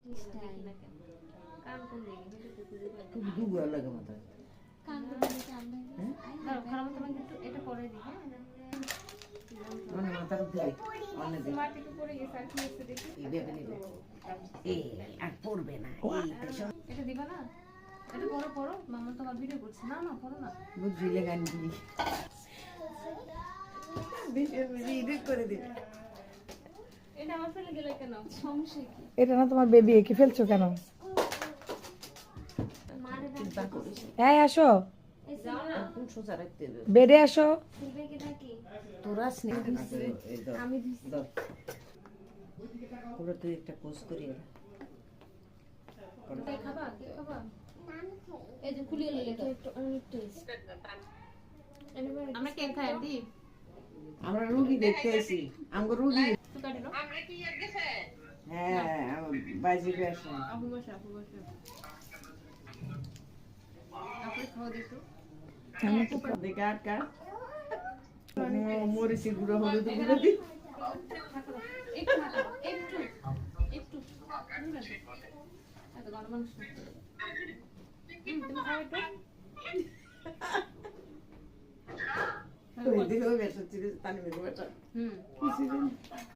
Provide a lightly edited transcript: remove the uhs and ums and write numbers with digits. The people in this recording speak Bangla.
কান কোন দিকে খুব দুবার লাগে মাথা কান কোন দিকে আমরা দাও খারাপ তোমাকে একটু এটা পরে দিই হ্যাঁ মানে মাথার উপরে অন্য দিকে মাটি তো পড়ে গেছে আর কি হচ্ছে দেখি এই দেখে নিবে এই আর পড়বে না এই তো এটা দিবা না এটা পড়ো পড়ো মামা তো আবার ভিডিও করছে না না পড়ো না বুঝলে গান দি ভিডিও এডিট করে দিবে এটা আমার ফেলে গেলে কেন সমস্যা কি এটা না তোমার বেবি কি ফেলছো কেন? মারে চিন্তা করিস এই আসো, যাও না কোন সোজা রাখতে হবে বেডে আসো। ফেলবে কি নাকি তোরা স্নেহ দিছিস আমি দিছি পুরো তুই একটা পোজ করি তাই খাবা কি খাবা এই যে খুলিয়ে নিলে তো একটু অনেক টেস্ট আমরা কেক খাই আন্টি আমরা রুগী দেখতে আইছি আমগো রুগী তো কাটিলো হ্যাঁ বাজি বেশে আপু বসে আপু খাওয়া দিতো দেখে আটকা মরিচি গুঁড়ো হলুদ গুঁড়ো দি একটু একটু একটু এত গরম মাংস তুমি খাও একটু ওই দিকে বেশ হচ্ছে তানি মেরে বেটা হুম